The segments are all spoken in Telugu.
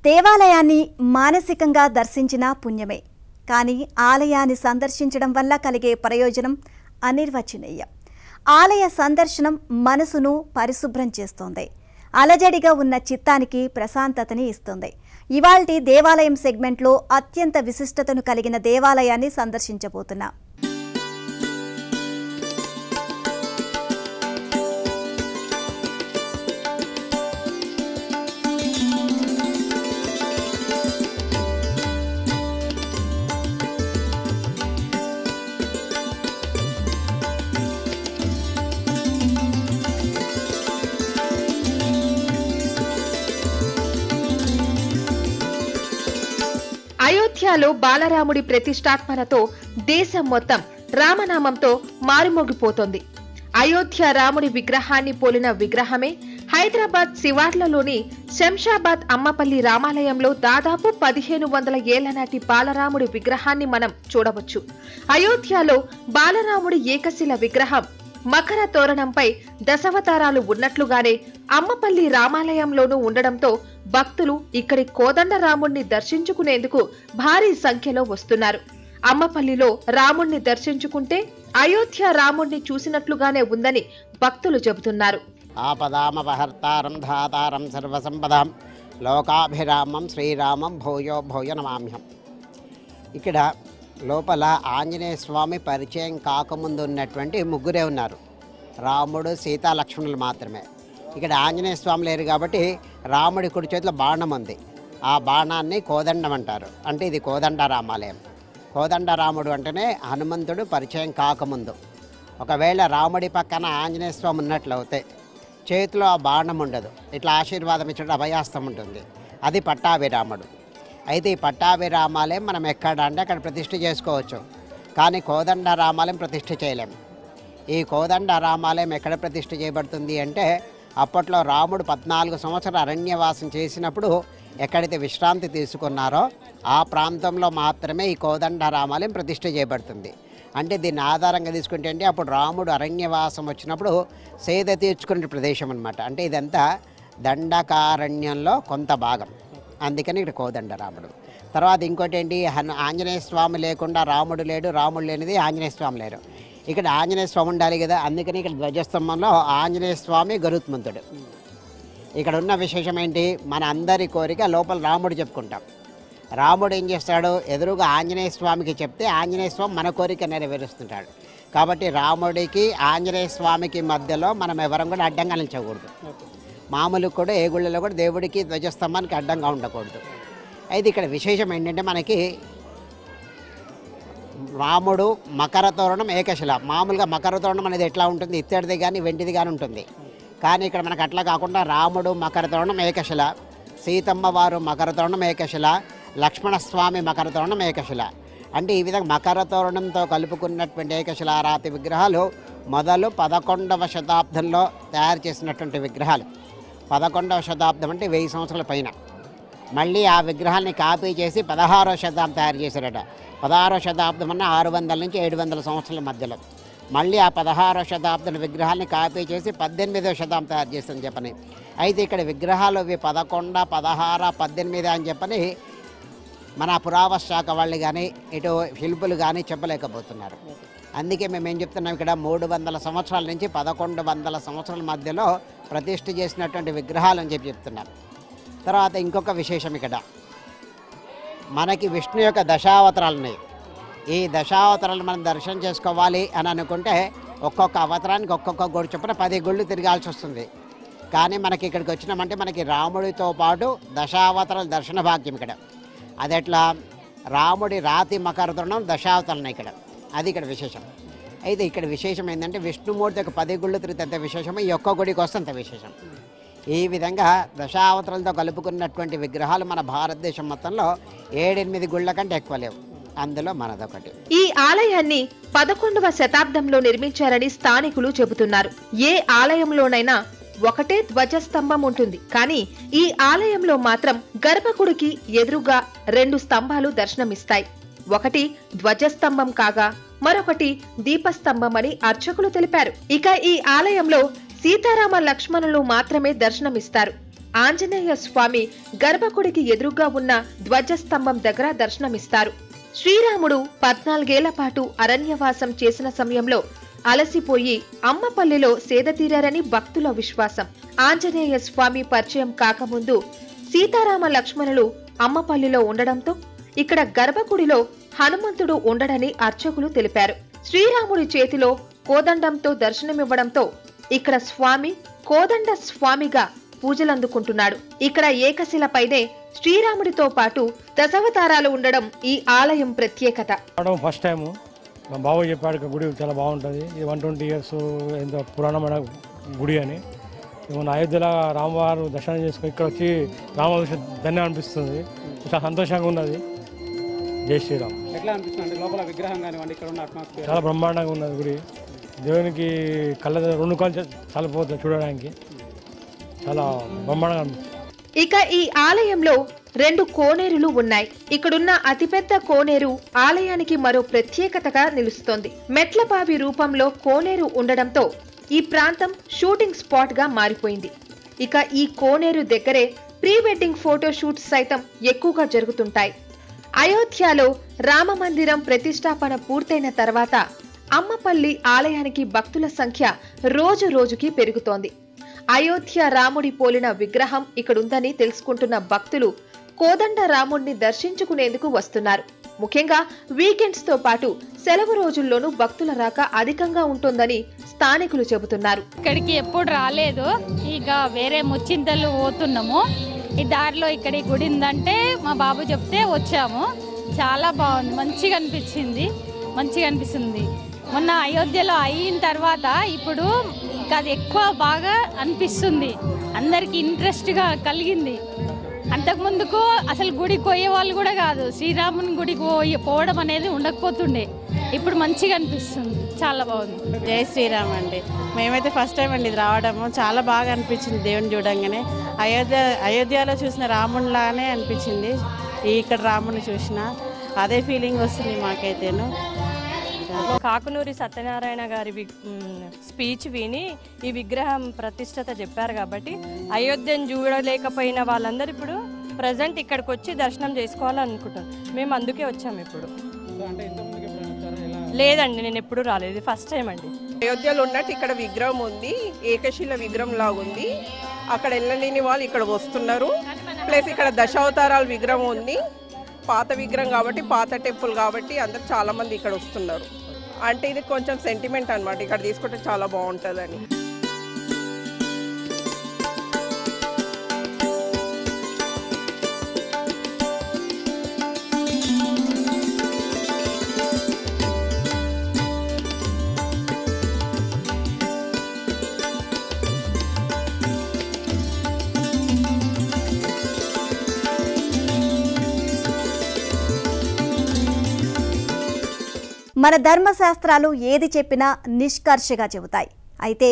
దేవాలయాన్ని మానసికంగా దర్శించిన పుణ్యమే. కానీ ఆలయాన్ని సందర్శించడం వల్ల కలిగే ప్రయోజనం అనిర్వచనీయం. ఆలయ సందర్శనం మనసును పరిశుభ్రం చేస్తుంది, అలజడిగా ఉన్న చిత్తానికి ప్రశాంతతని ఇస్తుంది. ఇవాల్టి దేవాలయం సెగ్మెంట్లో అత్యంత విశిష్టతను కలిగిన దేవాలయాన్ని సందర్శించబోతున్నాం. అయోధ్యలో బాలరాముడి ప్రతిష్టాత్మనతో దేశం మొత్తం రామనామంతో మారుమోగిపోతోంది. అయోధ్య రాముడి విగ్రహాన్ని పోలిన విగ్రహమే హైదరాబాద్ శివార్లలోని శంషాబాద్ అమ్మపల్లి రామాలయంలో దాదాపు 1500 ఏళ్ల నాటి బాలరాముడి విగ్రహాన్ని మనం చూడవచ్చు. అయోధ్యలో బాలరాముడి ఏకశిల విగ్రహం మకర తోరణంపై దశావతారాలు ఉన్నట్లుగానే అమ్మపల్లి రామాలయంలోనూ ఉండడంతో భక్తులు ఇక్కడి కోదండరాముణ్ణి దర్శించుకునేందుకు భారీ సంఖ్యలో వస్తున్నారు. అమ్మపల్లిలో రాముణ్ణి దర్శించుకుంటే అయోధ్య రాముణ్ణి చూసినట్లుగానే ఉందని భక్తులు చెబుతున్నారు. ఆపదామపహర్తారం ధాతారం సర్వసంపదాం లోకాభిరామం శ్రీరామం భూయో భూయ నమామ్యం. ఇక్కడ లోపల ఆంజనేయ స్వామి పరిచయం కాకముందు ఉన్నటువంటి ముగ్గురే ఉన్నారు. రాముడు, సీతా, లక్ష్మణులు మాత్రమే. ఇక్కడ ఆంజనేయ స్వామి లేరు కాబట్టి రాముడి కుడి చేతిలో బాణం ఉంది. ఆ బాణాన్ని కోదండం అంటారు. అంటే ఇది కోదండ రామాలయం. కోదండ రాముడు అంటేనే హనుమంతుడు పరిచయం కాకముందు. ఒకవేళ రాముడి పక్కన ఆంజనేయ స్వామి ఉన్నట్లయితే చేతిలో ఆ బాణం ఉండదు, ఇట్లా ఆశీర్వాదం ఇచ్చడం అభయాస్తం ఉంటుంది. అది పట్టాభిరాముడు. అయితే ఈ పట్టాభిరామాలయం మనం ఎక్కడ అంటే అక్కడ ప్రతిష్ఠ చేసుకోవచ్చు, కానీ కోదండ రామాలయం ప్రతిష్ఠ చేయలేము. ఈ కోదండ రామాలయం ఎక్కడ ప్రతిష్ఠ చేయబడుతుంది అంటే అప్పట్లో రాముడు 14 సంవత్సరాలు అరణ్యవాసం చేసినప్పుడు ఎక్కడైతే విశ్రాంతి తీసుకున్నారో ఆ ప్రాంతంలో మాత్రమే ఈ కోదండ రామాలయం ప్రతిష్ఠ చేయబడుతుంది. అంటే దీన్ని ఆధారంగా తీసుకుంటే అంటే అప్పుడు రాముడు అరణ్యవాసం వచ్చినప్పుడు సేద తీర్చుకునే ప్రదేశం అనమాట. అంటే ఇదంతా దండకారణ్యంలో కొంత భాగం, అందుకని ఇక్కడ కోదండరాముడు. తర్వాత ఇంకోటి ఏంటి, ఆంజనేయ స్వామి లేకుండా రాముడు లేడు, రాముడు లేనిది ఆంజనేయ స్వామి లేరు. ఇక్కడ ఆంజనేయ స్వామి ఉండాలి కదా, అందుకని ఇక్కడ ధ్వజస్తంభంలో ఆంజనేయ స్వామి గరుత్మంతుడు. ఇక్కడ ఉన్న విశేషం ఏంటి, మన అందరి కోరిక లోపల రాముడు చెప్పుకుంటాం. రాముడు ఏం చేస్తాడు, ఎదురుగా ఆంజనేయ స్వామికి చెప్తే ఆంజనేయ స్వామి మన కోరిక నెరవేరుస్తుంటాడు. కాబట్టి రాముడికి ఆంజనేయ స్వామికి మధ్యలో మనం ఎవరం కూడా అడ్డంగా నిలిచకూడదు. మామూలు కూడా ఏ గుళ్ళలో కూడా దేవుడికి ధ్వజస్తంభానికి అడ్డంగా ఉండకూడదు. అయితే ఇక్కడ విశేషం ఏంటంటే మనకి రాముడు మకర తోరణం ఏకశిల. మామూలుగా మకర తోరణం అనేది ఎట్లా ఉంటుంది, ఇత్తడిది కానీ వెండిది కానీ ఉంటుంది. కానీ ఇక్కడ మనకు అట్లా కాకుండా రాముడు మకర తోరణం ఏకశిల, సీతమ్మ వారు మకర తోరణం ఏకశిల, లక్ష్మణస్వామి మకర తోరణం ఏకశిల. అంటే ఈ విధంగా మకర తోరణంతో కలుపుకున్నటువంటి ఏకశిలారాతి విగ్రహాలు మొదలు 11వ శతాబ్దంలో తయారు చేసినటువంటి విగ్రహాలు. 11వ శతాబ్దం అంటే 1000 సంవత్సరాల పైన. మళ్ళీ ఆ విగ్రహాన్ని కాపీ చేసి 16వ శతాబ్దం తయారు చేశారట. 16వ శతాబ్దం అన్న 600 నుంచి 700 సంవత్సరాల మధ్యలో. మళ్ళీ ఆ 16వ శతాబ్దం విగ్రహాన్ని కాపీ చేసి 18వ శతాబ్దం తయారు చేస్తుందని చెప్పని. అయితే ఇక్కడ విగ్రహాలు ఇవి 11, 16, 18 అని చెప్పని మన పురావస్తు శాఖ వాళ్ళు కానీ ఇటు శిల్పులు కానీ చెప్పలేకపోతున్నారు. అందుకే మేము ఏం చెప్తున్నాం, ఇక్కడ 300 సంవత్సరాల నుంచి 1100 సంవత్సరాల మధ్యలో ప్రతిష్ఠ చేసినటువంటి విగ్రహాలు అని చెప్తున్నాం. తర్వాత ఇంకొక విశేషం, ఇక్కడ మనకి విష్ణు యొక్క దశావతారాలు ఉన్నాయి. ఈ దశావతారాలను మనం దర్శనం చేసుకోవాలి అని అనుకుంటే ఒక్కొక్క అవతారానికి ఒక్కొక్క గుడి చొప్పున 10 గుళ్ళు తిరగాల్సి వస్తుంది. కానీ మనకి ఇక్కడికి వచ్చినామంటే మనకి రాముడితో పాటు దశావతారాల దర్శన భాగ్యం ఇక్కడ. అది ఎట్లా, రాముడి రాతి మకర తోరణం దశావతారాలు ఇక్కడ, అది ఇక్కడ విశేషం. అయితే ఇక్కడ విశేషం ఏంటంటే విష్ణుమూర్తి యొక్క 10 గుళ్ళు తిరిగితే అంత విశేషం, ఈ ఒక్క గుడికి వస్తే అంత విశేషం. ఈ విధంగా దశావతారాలతో కలుపుకున్నటువంటి విగ్రహాలు మన భారతదేశం మొత్తంలో 7-8 గుళ్ళ కంటే ఎక్కువ లేవు, అందులో మనదొకటి. ఈ ఆలయాన్ని 11వ శతాబ్దంలో నిర్మించారని స్థానికులు చెబుతున్నారు. ఏ ఆలయంలోనైనా ఒకటే ధ్వజస్తంభం ఉంటుంది, కానీ ఈ ఆలయంలో మాత్రం గర్భగుడికి ఎదురుగా 2 స్తంభాలు దర్శనమిస్తాయి. ఒకటి ధ్వజస్తంభం కాగా మరొకటి దీపస్తంభం అని అర్చకులు తెలిపారు. ఇక ఈ ఆలయంలో సీతారామ లక్ష్మణులు మాత్రమే దర్శనమిస్తారు. ఆంజనేయ స్వామి గర్భగుడికి ఎదురుగా ఉన్న ధ్వజస్తంభం దగ్గర దర్శనమిస్తారు. శ్రీరాముడు 14 ఏళ్ల పాటు అరణ్యవాసం చేసిన సమయంలో అలసిపోయి అమ్మపల్లిలో సేదతీరారని భక్తుల విశ్వాసం. ఆంజనేయ స్వామి పరిచయం కాకముందు సీతారామ లక్ష్మణులు అమ్మపల్లిలో ఉండడంతో ఇక్కడ గర్భగుడిలో హనుమంతుడు ఉండడని అర్చకులు తెలిపారు. శ్రీరాముడి చేతిలో కోదండంతో దర్శనమివ్వడంతో ఇక్కడ స్వామి కోదండ స్వామిగా పూజలందుకుంటున్నాడు. ఇక్కడ ఏకశిలపైనే శ్రీరాముడితో పాటు దశావతారాలు ఉండడం ఈ ఆలయం ప్రత్యేకత. ఫస్ట్ టైం మా బాబు చెప్పాడు గుడి చాలా బాగుంటుంది, ఇది 120 years ఎంత పురాణమైన గుడి అని. మన అయోధ్యలో రామవారు దర్శనం చేసుకుని ఇక్కడ వచ్చి రామకృష్ణ ధన్యం అనిపిస్తుంది, చాలా సంతోషంగా ఉన్నది. జై శ్రీరామ్. ఎట్లా అనిపిస్తుంది లోపల విగ్రహం కానివ్వండి, ఇక్కడ ఉన్న అట్మాస్ఫియర్? చాలా బ్రహ్మాండంగా ఉన్నది గుడి. దేవునికి కళ్ళ 2 కాళ్ళు చాలిపోతుంది చూడడానికి, చాలా బ్రహ్మాండంగా అనిపిస్తుంది. ఇక ఈ ఆలయంలో 2 కోనేరులు ఉన్నాయి. ఇక్కడున్న అతిపెద్ద కోనేరు ఆలయానికి మరో ప్రత్యేకతగా నిలుస్తోంది. మెట్లబావి రూపంలో కోనేరు ఉండడంతో ఈ ప్రాంతం షూటింగ్ స్పాట్ గా మారిపోయింది. ఇక ఈ కోనేరు దగ్గరే ప్రీ వెడ్డింగ్ ఫోటో షూట్స్ సైతం ఎక్కువగా జరుగుతుంటాయి. అయోధ్యలో రామ మందిరం ప్రతిష్టాపన పూర్తయిన తర్వాత అమ్మపల్లి ఆలయానికి భక్తుల సంఖ్య రోజు రోజుకి పెరుగుతోంది. అయోధ్య రాముడి పోలిన విగ్రహం ఇక్కడుందని తెలుసుకుంటున్న భక్తులు కోదండ రాముడిని దర్శించుకునేందుకు వస్తున్నారు. ముఖ్యంగా వీకెండ్స్ తో పాటు సెలవు రోజుల్లోనూ భక్తుల రాక అధికంగా ఉంటుందని స్థానికులు చెబుతున్నారు. ఇక్కడికి ఎప్పుడు రాలేదు, ఇక వేరే ముచ్చింతలు పోతున్నాము. ఈ దారిలో ఇక్కడ గుడి ఉందంటే మా బాబు చెప్తే వచ్చాము. చాలా బాగుంది, మంచిగా అనిపిస్తుంది. మొన్న అయోధ్యలో అయిన తర్వాత ఇప్పుడు ఇంకా అది ఎక్కువ బాగా అనిపిస్తుంది, అందరికి ఇంట్రెస్ట్గా కలిగింది. అంతకుముందుకు అసలు గుడికి పోయే వాళ్ళు కూడా కాదు, శ్రీరాముని గుడికి పోవడం అనేది ఉండకపోతుండే. ఇప్పుడు మంచిగా అనిపిస్తుంది, చాలా బాగుంది. జై శ్రీరామ్ అండి. మేమైతే ఫస్ట్ టైం అండి ఇది రావడము, చాలా బాగా అనిపించింది. దేవుని చూడంగానే అయోధ్యలో చూసిన రామునిలానే అనిపించింది. ఇక్కడ రాముని చూసిన అదే ఫీలింగ్ వస్తుంది మాకైతేను. కాకునూరి సత్యనారాయణ గారి స్పీచ్ విని ఈ విగ్రహం ప్రతిష్టత చెప్పారు కాబట్టి అయోధ్యను చూడలేకపోయిన వాళ్ళందరూ ఇప్పుడు ప్రజెంట్ ఇక్కడికి వచ్చి దర్శనం చేసుకోవాలనుకుంటారు. మేము అందుకే వచ్చాము. ఇప్పుడు లేదండి, నేను ఎప్పుడు రాలేదు, ఫస్ట్ టైం అండి. అయోధ్యలో ఉన్నట్టు ఇక్కడ విగ్రహం ఉంది, ఏకశిల విగ్రహం లాగా ఉంది. అక్కడ వెళ్ళలేని వాళ్ళు ఇక్కడ వస్తున్నారు. ప్లస్ ఇక్కడ దశావతారాల విగ్రహం ఉంది, పాత విగ్రహం కాబట్టి, పాత టెంపుల్ కాబట్టి అందరు చాలా మంది ఇక్కడ వస్తున్నారు. అంటే ఇది కొంచెం సెంటిమెంట్ అన్నమాట, ఇక్కడ తీసుకుంటే చాలా బాగుంటుందని. మన ధర్మశాస్త్రాలు ఏది చెప్పినా నిష్కర్షగా చెబుతాయి. అయితే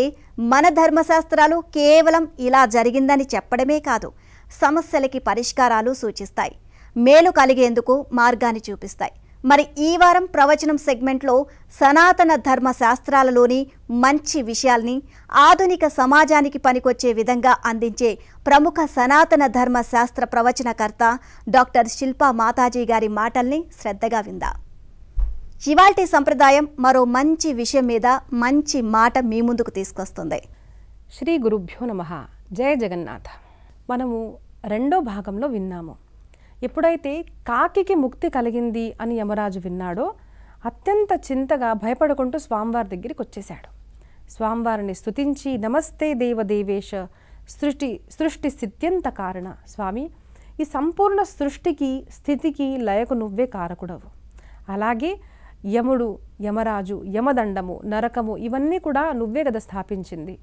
మన ధర్మశాస్త్రాలు కేవలం ఇలా జరిగిందని చెప్పడమే కాదు, సమస్యలకి పరిష్కారాలు సూచిస్తాయి, మేలు కలిగేందుకు మార్గాన్ని చూపిస్తాయి. మరి ఈ వారం ప్రవచనం సెగ్మెంట్లో సనాతన ధర్మశాస్త్రాలలోని మంచి విషయాల్ని ఆధునిక సమాజానికి పనికొచ్చే విధంగా అందించే ప్రముఖ సనాతన ధర్మశాస్త్ర ప్రవచనకర్త డాక్టర్ శిల్పా మాతాజీ గారి మాటల్ని శ్రద్ధగా విందాం. ఇవాల్టి సంప్రదాయం మరో మంచి విషయం మీద మంచి మాట మీ ముందుకు తీసుకొస్తుంది. శ్రీ గురుభ్యో నమః. జయ జగన్నాథ. మనము 2వ భాగంలో విన్నాము. ఎప్పుడైతే కాకికి ముక్తి కలిగింది అని యమరాజు విన్నాడో అత్యంత చింతగా భయపడుకుంటూ స్వామివారి దగ్గరికి వచ్చేశాడు. స్వామివారిని స్తుతించి, నమస్తే దేవదేవేశ సృష్టి స్థిత్యంత కారణ. స్వామి, ఈ సంపూర్ణ సృష్టికి స్థితికి లయకు నువ్వే కారకుడవు. అలాగే యముడు, యమరాజు, యమదండము, నరకము ఇవన్నీ కూడా నువ్వే కదా స్థాపించింది.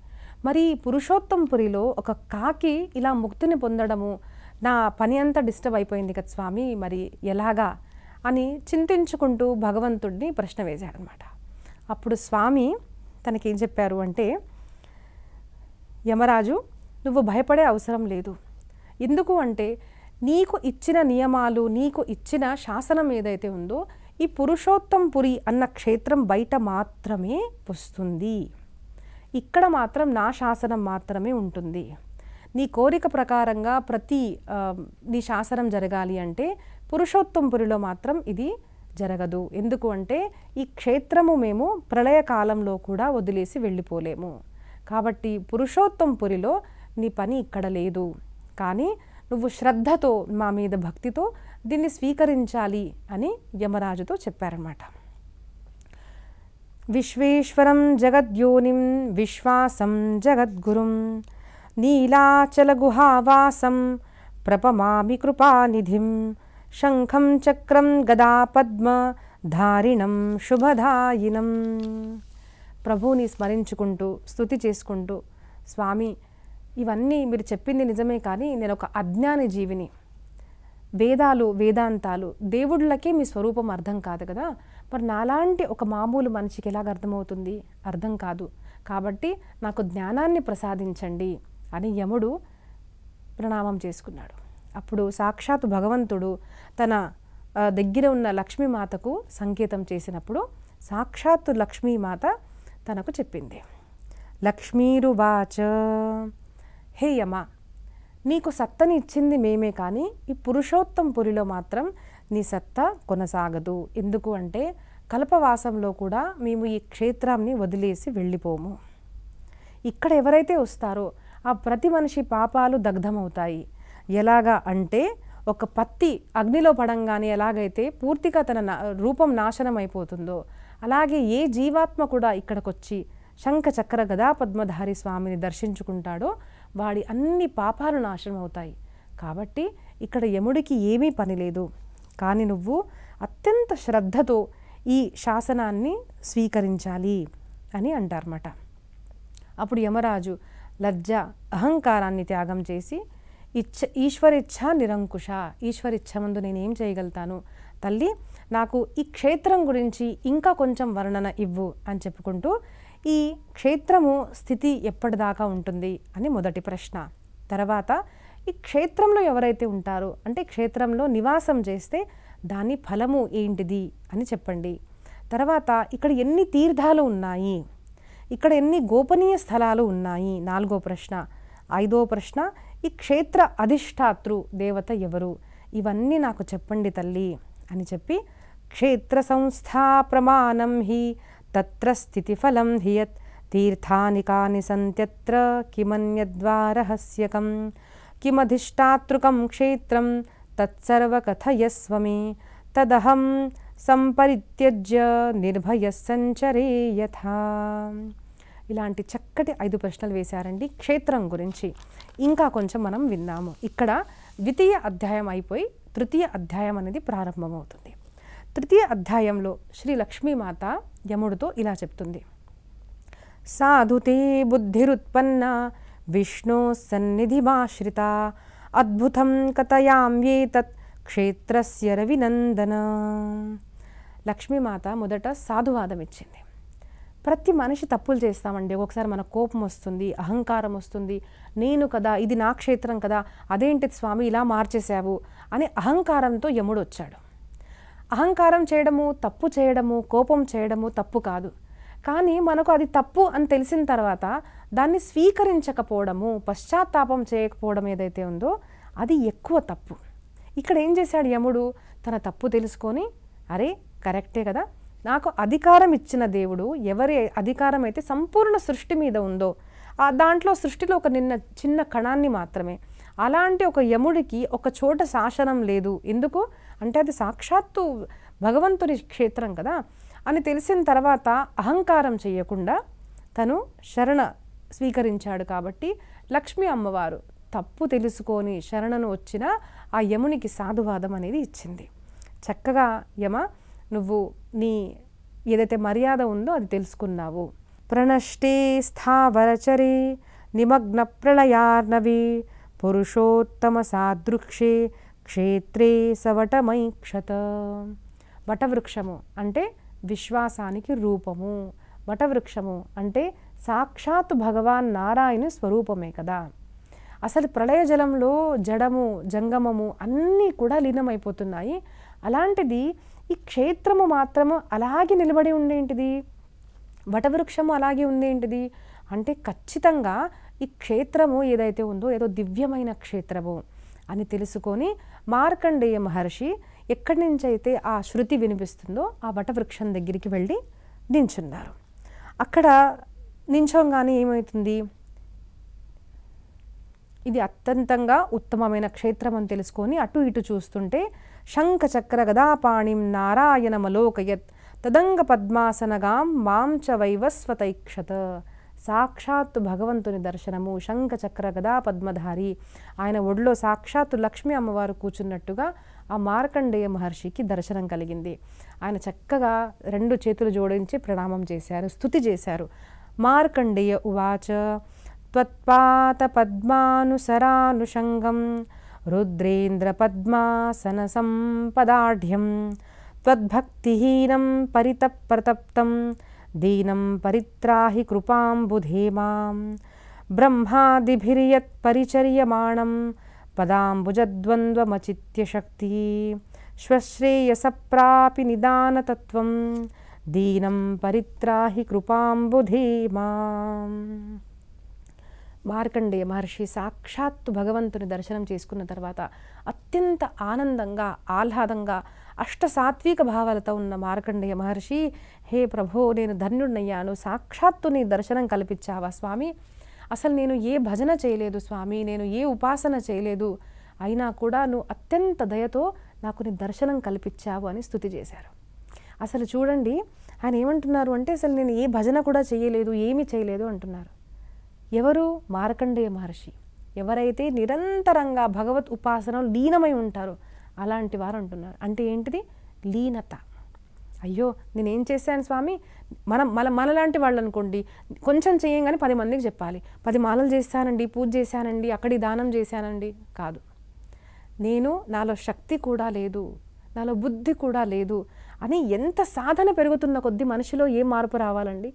మరి పురుషోత్తంపురిలో ఒక కాకి ఇలా ముక్తిని పొందడము, నా పని అంతా డిస్టర్బ్ అయిపోయింది కదా స్వామి, మరి ఎలాగా అని చింతించుకుంటూ భగవంతుడిని ప్రశ్న వేశాడనమాట. అప్పుడు స్వామి తనకేం చెప్పారు అంటే, యమరాజు, నువ్వు భయపడే అవసరం లేదు. ఎందుకు అంటే నీకు ఇచ్చిన నియమాలు, నీకు ఇచ్చిన శాసనం ఏదైతే ఉందో ఈ పురుషోత్తంపురి అన్న క్షేత్రం బయట మాత్రమే వస్తుంది. ఇక్కడ మాత్రం నా శాసనం మాత్రమే ఉంటుంది. నీ కోరిక ప్రకారంగా నీ శాసనం జరగాలి అంటే పురుషోత్తంపురిలో మాత్రం ఇది జరగదు. ఎందుకు అంటే ఈ క్షేత్రము మేము ప్రళయకాలంలో కూడా వదిలేసి వెళ్ళిపోలేము. కాబట్టి పురుషోత్తంపురిలో నీ పని ఇక్కడ లేదు. కానీ నువ్వు శ్రద్ధతో మా మీద భక్తితో దీన్ని స్వీకరించాలి అని యమరాజుతో చెప్పారన్నమాట. విశ్వేశ్వరం జగద్యోనిం విశ్వాసం జగద్గురుం నీలాచల గుహావాసం ప్రపమామి కృపానిధిం శంఖం చక్రం గదా పద్మ ధారిణం శుభదాయినం. ప్రభువుని స్మరించుకుంటూ స్తుతి చేసుకుంటూ, స్వామి ఇవన్నీ మీరు చెప్పింది నిజమే, కానీ నేను ఒక అజ్ఞాని జీవిని, వేదాంతాలు దేవుళ్ళకే మీ స్వరూపం అర్థం కాదు కదా, మరి నాలాంటి ఒక మామూలు మనిషికి ఎలాగ అర్థమవుతుంది? అర్థం కాదు. కాబట్టి నాకు జ్ఞానాన్ని ప్రసాదించండి అని యముడు ప్రణామం చేసుకున్నాడు. అప్పుడు సాక్షాత్ భగవంతుడు తన దగ్గర ఉన్న లక్ష్మీమాతకు సంకేతం చేసినప్పుడు సాక్షాత్తు లక్ష్మీమాత తనకు చెప్పింది. లక్ష్మీరువాచ, హే యమ, నీకు సత్తని ఇచ్చింది మేమే, కానీ ఈ పురుషోత్తంపురిలో మాత్రం నీ సత్తా కొనసాగదు. ఎందుకు అంటే కల్పవాసంలో కూడా మేము ఈ క్షేత్రాన్ని వదిలేసి వెళ్ళిపోము. ఇక్కడ ఎవరైతే వస్తారో ఆ ప్రతి మనిషి పాపాలు దగ్ధమవుతాయి. ఎలాగా అంటే ఒక పత్తి అగ్నిలో పడంగానే ఎలాగైతే పూర్తిగా తన రూపం నాశనం అయిపోతుందో, అలాగే ఏ జీవాత్మ కూడా ఇక్కడికొచ్చి శంఖ చక్ర గదా పద్మధారి స్వామిని దర్శించుకుంటాడో వాడి అన్ని పాపాలు నాశనం అవుతాయి. కాబట్టి ఇక్కడ యముడికి ఏమీ పని లేదు. కానీ నువ్వు అత్యంత శ్రద్ధతో ఈ శాసనాన్ని స్వీకరించాలి అని అంటారన్నమాట. అప్పుడు యమరాజు లజ్జ అహంకారాన్ని త్యాగం చేసి ఈశ్వరిచ్ఛ నిరంకుశ, ఈశ్వరిచ్ఛ ముందు నేనేం చేయగలుగుతాను తల్లి, నాకు ఈ క్షేత్రం గురించి ఇంకా కొంచెం వర్ణన ఇవ్వు అని చెప్పుకుంటూ, ఈ క్షేత్రము స్థితి ఎప్పటిదాకా ఉంటుంది అని మొదటి ప్రశ్న. తర్వాత ఈ క్షేత్రంలో ఎవరైతే ఉంటారో అంటే క్షేత్రంలో నివాసం చేస్తే దాని ఫలము ఏంటిది అని చెప్పండి. తర్వాత ఇక్కడ ఎన్ని తీర్థాలు ఉన్నాయి, ఇక్కడ ఎన్ని గోపనీయ స్థలాలు ఉన్నాయి, 4వ ప్రశ్న. 5వ ప్రశ్న, ఈ క్షేత్ర అధిష్టాతృ దేవత ఎవరు, ఇవన్నీ నాకు చెప్పండి తల్లి అని చెప్పి, క్షేత్ర సంస్థా ప్రమాణం హి తత్ర స్థితిఫలం హియత్ తీర్థాని కాని సంత్యత్ర కిమన్యద్వారహస్యకం కిమధిష్టాతృకం క్షేత్రం తత్సర్వకథయస్వమే తదహం సంపరిత్యజ్య నిర్భయ సంచరే యథా. ఇలాంటి చక్కటి 5 ప్రశ్నలు వేశారండి క్షేత్రం గురించి. ఇంకా కొంచెం మనం విన్నాము. ఇక్కడ 2వ అధ్యాయం అయిపోయి 3వ అధ్యాయం అనేది ప్రారంభమవుతుంది. 3వ అధ్యాయంలో శ్రీ లక్ష్మీమాత యముడితో ఇలా చెప్తుంది. సాధుతే బుద్ధిరుత్పన్న విష్ణు సన్నిధిమాశ్రిత అద్భుతం కథయామ్యేతత్ క్షేత్రస్య రవినందన. లక్ష్మీమాత మొదట సాధువాదం ఇచ్చింది. ప్రతి మనిషి తప్పులు చేస్తామండి. ఒకసారి మన కోపం వస్తుంది, అహంకారం వస్తుంది, నేను కదా, ఇది నా క్షేత్రం కదా, అదేంటి స్వామి ఇలా మార్చేశావు అని అహంకారంతో యముడు వచ్చాడు. అహంకారం చేయడము, తప్పు చేయడము, కోపం చేయడము తప్పు కాదు. కానీ మనకు అది తప్పు అని తెలిసిన తర్వాత దాన్ని స్వీకరించకపోవడము, పశ్చాత్తాపం చేయకపోవడం ఏదైతే ఉందో అది ఎక్కువ తప్పు. ఇక్కడ ఏం చేశాడు యముడు, తన తప్పు తెలుసుకొని, అరే కరెక్టే కదా, నాకు అధికారం ఇచ్చిన దేవుడు, ఎవరి అధికారం అయితే సంపూర్ణ సృష్టి మీద ఉందో దాంట్లో సృష్టిలో ఒక చిన్న కణాన్ని మాత్రమే, అలాంటి ఒక యముడికి ఒక చోట శాసనం లేదు. ఎందుకు అంటే అది సాక్షాత్తు భగవంతుని క్షేత్రం కదా అని తెలిసిన తర్వాత అహంకారం చేయకుండా తను శరణ స్వీకరించాడు. కాబట్టి లక్ష్మీ అమ్మవారు తప్పు తెలుసుకొని శరణను వచ్చిన ఆ యమునికి సాధువాదం అనేది ఇచ్చింది. చక్కగా యమ, నువ్వు నీ ఏదైతే మర్యాద ఉందో అది తెలుసుకున్నావు. ప్రణష్టే స్థావరచరే నిమగ్న ప్రళయార్ణవి పురుషోత్తమ సాదృక్షే క్షేత్రే సవటమైక్షత. వటవృక్షము అంటే విశ్వాసానికి రూపము. వటవృక్షము అంటే సాక్షాత్ భగవాన్ నారాయణ స్వరూపమే కదా. అసలు ప్రళయ జలంలో జడము జంగమము అన్నీ కూడా లీనమైపోతున్నాయి. అలాంటిది ఈ క్షేత్రము మాత్రము అలాగే నిలబడి ఉండేంటిది, వటవృక్షము అలాగే ఉండేంటిది. అంటే ఖచ్చితంగా ఈ క్షేత్రము ఏదైతే ఉందో ఏదో దివ్యమైన క్షేత్రము అని తెలుసుకొని మార్కండేయ మహర్షి ఎక్కడి నుంచి అయితే ఆ శృతి వినిపిస్తుందో ఆ వటవృక్షం దగ్గరికి వెళ్ళి నించున్నారు. అక్కడ నించోగానే ఏమవుతుంది, ఇది అత్యంతంగా ఉత్తమమైన క్షేత్రం అని తెలుసుకొని అటు ఇటు చూస్తుంటే శంఖ చక్ర గదాపాణిం నారాయణమలోకయత్ తదంగ పద్మాసనగాం మాం చ వైవస్వతైక్షత. సాక్షాత్తు భగవంతుని దర్శనము, శంఖ చక్ర గదా పద్మధారి, ఆయన ఒడిలో సాక్షాత్తు లక్ష్మీ అమ్మవారు కూర్చున్నట్టుగా ఆ మార్కండేయ మహర్షికి దర్శనం కలిగింది. ఆయన చక్కగా 2 చేతులు జోడించి ప్రణామం చేశారు, స్తుతి చేశారు. మార్కండేయ ఉవాచ త్వత్పాత పద్మానుసరానుషంగం రుద్రేంద్ర పద్మాసన సంపదాఢ్యం త్వద్భక్తిహీనం పరితప్రతప్తం దీనం పరిత్రాహి కృపాంబుధే మాం బ్రహ్మాదిభిర్యత్ పరిచర్యమాణం పదాంబుజద్వంద్వమచిత్య శక్తి స్వశ్రేయసప్రాపి నిదానతత్వం దీనం పరిత్రాహి కృపాంబుధే మాం. మార్కండేయ మహర్షి సాక్షాత్తు భగవంతుని దర్శనం చేసుకున్న తర్వాత అత్యంత ఆనందంగా ఆహ్లాదంగా అష్టసాత్విక భావాలతో ఉన్న మార్కండేయ మహర్షి, హే ప్రభో, నేను ధన్యుడినయ్యాను, సాక్షాత్తు నీ దర్శనం కల్పించావా స్వామి, అసలు నేను ఏ భజన చేయలేదు స్వామి, నేను ఏ ఉపాసన చేయలేదు, అయినా కూడా నువ్వు అత్యంత దయతో నాకు నీ దర్శనం కల్పించావు అని స్తుతి చేశారు. అసలు చూడండి ఆయన ఏమంటున్నారు అంటే, అసలు నేను ఏ భజన కూడా చేయలేదు, ఏమీ చేయలేదు అంటున్నారు. ఎవరు? మార్కండేయ మహర్షి. ఎవరైతే నిరంతరంగా భగవత్ ఉపాసనలో లీనమై ఉంటారో అలాంటి వారు అంటున్నారు. అంటే ఏంటిది? లీనత. అయ్యో నేనేం చేశాను స్వామి, మనలాంటి వాళ్ళు అనుకోండి, కొంచెం చేయంగానే 10 మందికి చెప్పాలి, 10 మాలలు చేశానండి, పూజ చేశానండి, అక్కడి దానం చేశానండి. కాదు, నాలో శక్తి కూడా లేదు, నాలో బుద్ధి కూడా లేదు అని ఎంత సాధన పెరుగుతున్న కొద్దీ మనిషిలో ఏ మార్పు రావాలండి?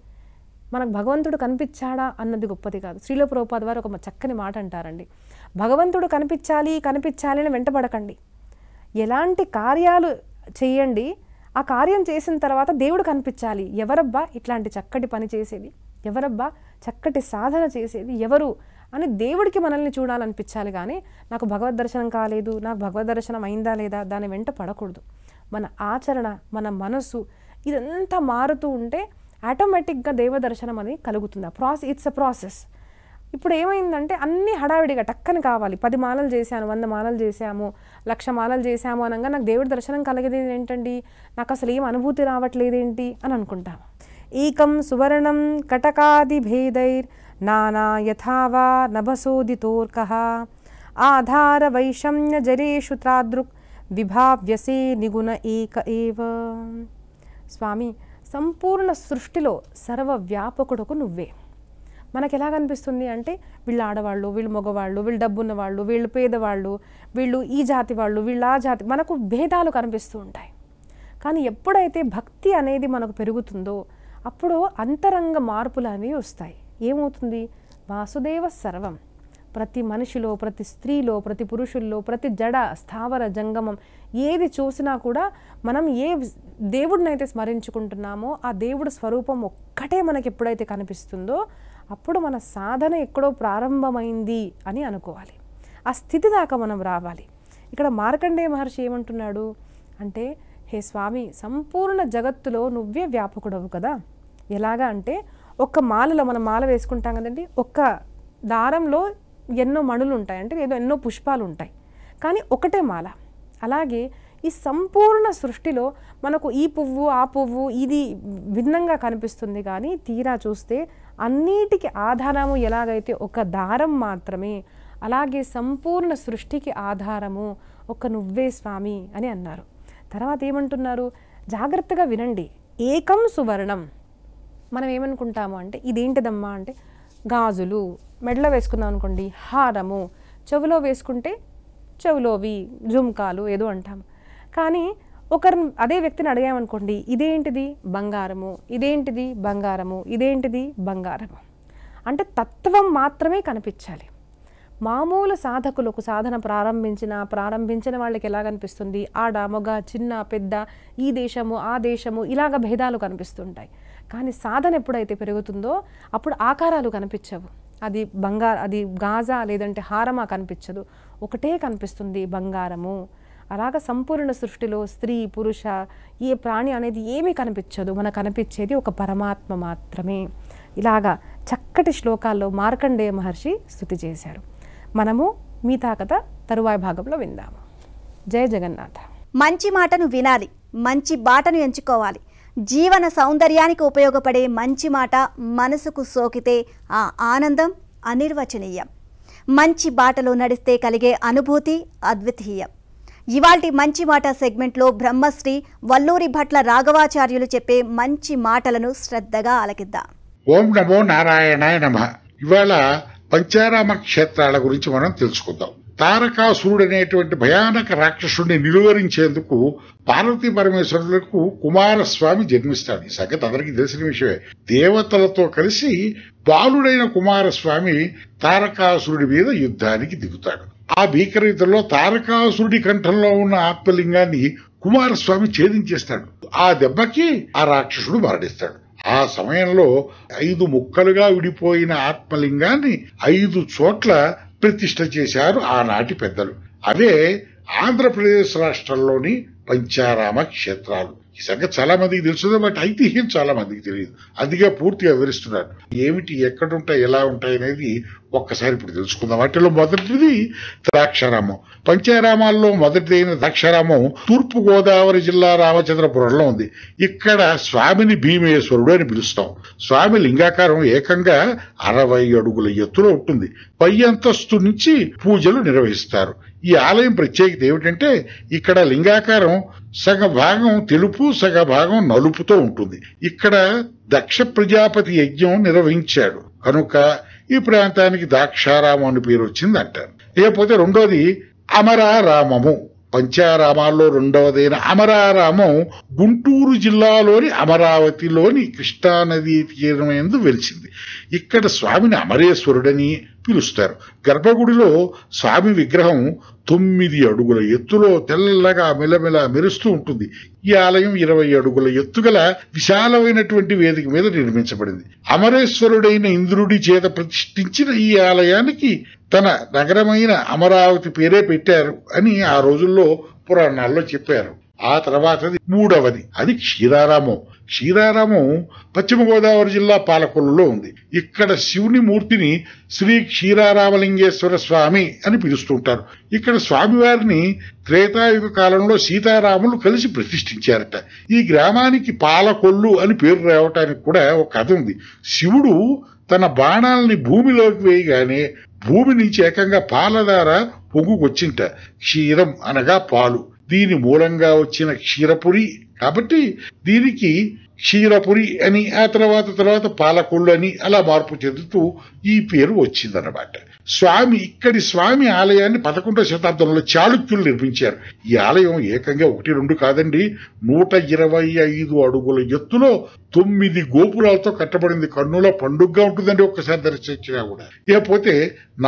మనకు భగవంతుడు కనిపించాడా అన్నది గొప్పది కాదు. శ్రీల ప్రభుపాద వారు ఒక చక్కని మాట అంటారండి, భగవంతుడు కనిపించాలి అని వెంటబడకండి, ఎలాంటి కార్యాలు చేయండి, ఆ కార్యం చేసిన తర్వాత దేవుడు కనిపించాలి. ఎవరబ్బా ఇట్లాంటి చక్కటి పని చేసేది, ఎవరబ్బా చక్కటి సాధన చేసేది ఎవరు అని దేవుడికి మనల్ని చూడాలనిపించాలి. కానీ నాకు భగవద్ దర్శనం కాలేదు, నాకు భగవద్ దర్శనం అయిందా లేదా దాని వెంట పడకూడదు. మన ఆచరణ, మన మనసు ఇదంతా మారుతూ ఉంటే ఆటోమేటిక్గా దేవదర్శనం అనేది కలుగుతుంది. It's a process. ఇప్పుడు ఏమైందంటే అన్నీ హడావిడిగా టక్కని కావాలి. 10 మాలలు చేశాను, 100 మాలలు చేశాము, 1,00,000 మాలలు చేశాము అనగా నాకు దేవుడి దర్శనం కలిగేది ఏంటండి, నాకు అసలు ఏం అనుభూతి రావట్లేదేంటి అని అనుకుంటాము. ఏకం సువర్ణం కటకాది భేదైర్ నానా యథావా నభసోదితోర్కః ఆధార వైషమ్య జరేషు త్రాదృక్ విభావ్యసే నిగుణ ఏక ఏవ. స్వామి, సంపూర్ణ సృష్టిలో సర్వవ్యాపకుడుకు నువ్వే. మనకు ఎలా కనిపిస్తుంది అంటే వీళ్ళు ఆడవాళ్ళు, వీళ్ళు మగవాళ్ళు, వీళ్ళు డబ్బున్న వాళ్ళు, వీళ్ళు పేదవాళ్ళు, వీళ్ళు ఈ జాతి వాళ్ళు, వీళ్ళు ఆ జాతి, మనకు భేదాలు కనిపిస్తూ ఉంటాయి. కానీ ఎప్పుడైతే భక్తి అనేది మనకు పెరుగుతుందో అప్పుడు అంతరంగ మార్పులు అనేవి వస్తాయి. ఏమవుతుంది? వాసుదేవ సర్వం. ప్రతి మనిషిలో, ప్రతి స్త్రీలో, ప్రతి పురుషుల్లో, ప్రతి జడ స్థావర జంగమం ఏది చూసినా కూడా మనం ఏ దేవుడినైతే స్మరించుకుంటున్నామో ఆ దేవుడి స్వరూపం ఒక్కటే మనకి ఎప్పుడైతే కనిపిస్తుందో అప్పుడు మన సాధన ఎక్కడో ప్రారంభమైంది అని అనుకోవాలి. ఆ స్థితి దాకా మనం రావాలి. ఇక్కడ మార్కండేయ మహర్షి ఏమంటున్నాడు అంటే, హే స్వామి, సంపూర్ణ జగత్తులో నువ్వే వ్యాపకుడవు కదా. ఎలాగా అంటే ఒక్క మాలలో మనం మాల వేసుకుంటాం కదండి, ఒక్క దారంలో ఎన్నో మణులు ఉంటాయి, అంటే ఎన్నో పుష్పాలు ఉంటాయి, కానీ ఒకటే మాల. అలాగే ఈ సంపూర్ణ సృష్టిలో మనకు ఈ పువ్వు ఆ పువ్వు ఇది భిన్నంగా కనిపిస్తుంది, కానీ తీరా చూస్తే అన్నిటికీ ఆధారము ఎలాగైతే ఒక దారం మాత్రమే, అలాగే సంపూర్ణ సృష్టికి ఆధారము ఒక నువ్వే స్వామి అని అన్నారు. తర్వాత ఏమంటున్నారు? జాగ్రత్తగా వినండి. ఏకం సువర్ణం. మనం ఏమనుకుంటాము అంటే ఇదేంటిదమ్మా అంటే గాజులు, మెడలో వేసుకున్నాం అనుకోండి హారము, చెవిలో వేసుకుంటే చెవిలోవి జుమ్కాలు ఏదో అంటాము. కానీ అదే వ్యక్తిని అడిగామనుకోండి ఇదేంటిది? బంగారము. ఇదేంటిది? బంగారము. ఇదేంటిది? బంగారము. అంటే తత్వం మాత్రమే కనిపించాలి. మామూలు సాధకులకు సాధన ప్రారంభించిన వాళ్ళకి ఎలా కనిపిస్తుంది? ఆడ మగ చిన్న పెద్ద, ఈ దేశము ఆ దేశము ఇలాగ భేదాలు కనిపిస్తుంటాయి. కానీ సాధన ఎప్పుడైతే పెరుగుతుందో అప్పుడు ఆకారాలు కనిపించవు. అది అది గాజా లేదంటే హారమా కనిపించదు, ఒకటే కనిపిస్తుంది బంగారము. అలాగ సంపూర్ణ సృష్టిలో స్త్రీ పురుష ఏ ప్రాణి అనేది ఏమీ కనిపించదు, మనకు కనిపించేది ఒక పరమాత్మ మాత్రమే. ఇలాగా చక్కటి శ్లోకాల్లో మార్కండేయ మహర్షి స్తుతి చేశారు. మనము మిగతా కథ తరువాయి భాగంలో విందాము. జయ జగన్నాథ. మంచి మాటను వినాలి, మంచి బాటను ఎంచుకోవాలి. జీవన సౌందర్యానికి ఉపయోగపడే మంచి మాట మనసుకు సోకితే ఆ ఆనందం అనిర్వచనీయం. మంచి బాటలో నడిస్తే కలిగే అనుభూతి అద్వితీయం. ఇవాల్టి మంచి మాట సెగ్మెంట్లో బ్రహ్మశ్రీ వల్లూరి భట్ల రాఘవాచార్యులు చెప్పే మంచి మాటలను శ్రద్ధగా ఆలకిద్దాం. ఓం నమో నారాయణాయ నమః. ఇవాళ పంచారామ క్షేత్రాల గురించి మనం తెలుసుకుందాం. తారకాసురుడు అనేటువంటి భయానక రాక్షసుడిని నిలువరించేందుకు పార్వతీ పరమేశ్వరులకు కుమారస్వామి జన్మిస్తాడు. ఈ సంగతి అందరికీ తెలిసిన విషయమే. దేవతలతో కలిసి బాలుడైన కుమారస్వామి తారకాసురుడి మీద యుద్ధానికి దిగుతాడు. ఆ భీకరయుద్ధంలో తారకాసురుడి కంఠంలో ఉన్న ఆత్మలింగాన్ని కుమారస్వామి ఛేదించేస్తాడు. ఆ దెబ్బకి ఆ రాక్షసుడు మరణిస్తాడు. ఆ సమయంలో 5 ముక్కలుగా విడిపోయిన ఆత్మలింగాన్ని 5 చోట్ల ప్రతిష్ఠ చేశారు ఆనాటి పెద్దలు. అవే ఆంధ్రప్రదేశ్ రాష్ట్రంలోని పంచారామ క్షేత్రాలు. ఈ సంగతి చాలా మందికి తెలుసు, బట్ ఐతిహ్యం చాలా మందికి తెలియదు. అందుకే పూర్తిగా వివరిస్తున్నాను. ఏమిటి, ఎక్కడుంటాయి, ఎలా ఉంటాయి అనేది ఒక్కసారి ఇప్పుడు తెలుసుకుందాం. వాటిలో మొదటిది ద్రాక్షారామం. పంచారామాల్లో మొదటిదైన ద్రాక్షారామం తూర్పు గోదావరి జిల్లా రామచంద్రపురంలో ఉంది. ఇక్కడ స్వామిని భీమేశ్వరుడు అని పిలుస్తాం. స్వామి లింగాకారం ఏకంగా 60 అడుగుల ఎత్తులో ఉంటుంది. పై అంతస్తు నుంచి పూజలు నిర్వహిస్తారు. ఈ ఆలయం ప్రత్యేకత ఏమిటంటే ఇక్కడ లింగాకారం సగ భాగం తెలుపు, సగ భాగం నలుపుతో ఉంటుంది. ఇక్కడ దక్ష ప్రజాపతి యజ్ఞం నిర్వహించాడు కనుక ఈ ప్రాంతానికి ద్రాక్షారామం అని పేరు వచ్చింది అంటారు. లేకపోతే రెండోది అమరారామము. పంచారామాల్లో రెండవదైన అమరారామం గుంటూరు జిల్లాలోని అమరావతిలోని కృష్ణానదీ తీరమందు వెలిసింది. ఇక్కడ స్వామిని అమరేశ్వరుడని పిలుస్తారు. గర్భగుడిలో స్వామి విగ్రహం 9 అడుగుల ఎత్తులో తెల్లగా మెలమెల మెరుస్తూ ఉంటుంది. ఈ ఆలయం 20 అడుగుల ఎత్తుగల విశాలమైనటువంటి వేదిక మీద నిర్మించబడింది. అమరేశ్వరుడైన ఇంద్రుడి చేత ప్రతిష్ఠించిన ఈ ఆలయానికి తన నగరమైన అమరావతి పేరే పెట్టారు అని ఆ రోజుల్లో పురాణాల్లో చెప్పారు. ఆ తర్వాతది మూడవది, అది క్షీరారామం. క్షీరారామం పశ్చిమ గోదావరి జిల్లా పాలకొల్లులో ఉంది. ఇక్కడ శివుని మూర్తిని శ్రీ క్షీరారామలింగేశ్వర స్వామి అని పిలుస్తుంటారు. ఇక్కడ స్వామివారిని త్రేతాయుగ కాలంలో సీతారాములు కలిసి ప్రతిష్ఠించారట. ఈ గ్రామానికి పాలకొల్లు అని పేరు రావటానికి కూడా ఒక కథ ఉంది. శివుడు తన బాణాలని భూమిలోకి వేయగానే భూమి నుంచి ఏకంగా పాలధార పొంగుకొచ్చింట. క్షీరం అనగా పాలు, దీని మూలంగా వచ్చిన క్షీరపురి కాబట్టి దీనికి క్షీరపురి అని, ఆ తర్వాత పాలకొల్లు అని అలా మార్పు చెందుతూ ఈ పేరు వచ్చిందన్నమాట. ఇక్కడి స్వామి ఆలయాన్ని 11వ శతాబ్దంలో చాళుక్యులు నిర్మించారు. ఈ ఆలయం ఏకంగా 1-2 కాదండి, 125 అడుగుల ఎత్తులో 9 గోపురాలతో కట్టబడింది. కన్నుల పండుగగా ఉంటుందండి ఒక్కసారి దర్శించినా కూడా. ఇకపోతే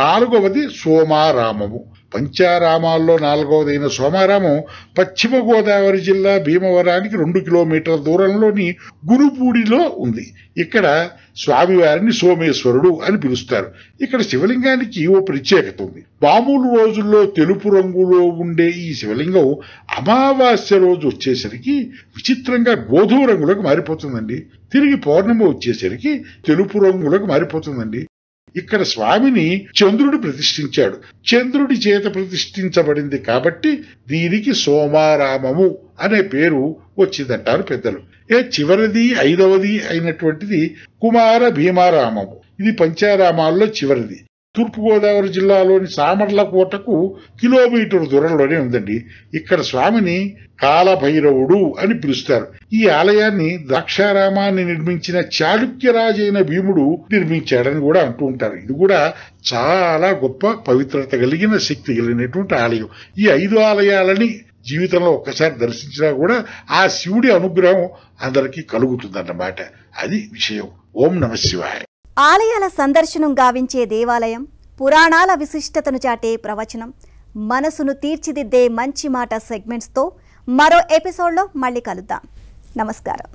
4వది సోమారామము. పంచారామాల్లో 4వదైన సోమారామం పశ్చిమ గోదావరి జిల్లా భీమవరానికి 2 కిలోమీటర్ల దూరంలోని గురుపూడిలో ఉంది. ఇక్కడ స్వామివారిని సోమేశ్వరుడు అని పిలుస్తారు. ఇక్కడ శివలింగానికి ఓ ప్రత్యేకత ఉంది. మామూలు రోజుల్లో తెలుపు రంగులో ఉండే ఈ శివలింగం అమావాస్య రోజు వచ్చేసరికి విచిత్రంగా గోధుమ రంగులోకి మారిపోతుందండి. తిరిగి పౌర్ణమి వచ్చేసరికి తెలుపు రంగులోకి మారిపోతుందండి. ఇక్కడ స్వామిని చంద్రుడు ప్రతిష్ఠించాడు. చంద్రుడి చేత ప్రతిష్ఠించబడింది కాబట్టి దీనికి సోమారామము అనే పేరు వచ్చిందంటారు పెద్దలు. చివరిది 5వది అయినటువంటిది కుమార భీమారామము. ఇది పంచారామాల్లో చివరిది. తూర్పుగోదావరి జిల్లాలోని సామర్లకోటకు కిలోమీటర్ దూరంలోనే ఉందండి. ఇక్కడ స్వామిని కాలభైరవుడు అని పిలుస్తారు. ఈ ఆలయాన్ని ద్రాక్షారామాన్ని నిర్మించిన చాళుక్యరాజైన భీముడు నిర్మించాడని కూడా అంటూ ఉంటారు. ఇది కూడా చాలా గొప్ప పవిత్రత కలిగిన, శక్తి కలిగినటువంటి ఆలయం. ఈ 5 ఆలయాలని జీవితంలో ఒక్కసారి దర్శించినా కూడా ఆ శివుడి అనుగ్రహం అందరికీ కలుగుతుందన్నమాట. అది విషయం. ఓం నమః శివాయ. ఆలయాల సందర్శనం గావించే దేవాలయం, పురాణాల విశిష్టతను చాటే ప్రవచనం, మనసును తీర్చిదిద్దే మంచి మాట సెగ్మెంట్స్తో మరో ఎపిసోడ్లో మళ్ళీ కలుద్దాం. నమస్కారం.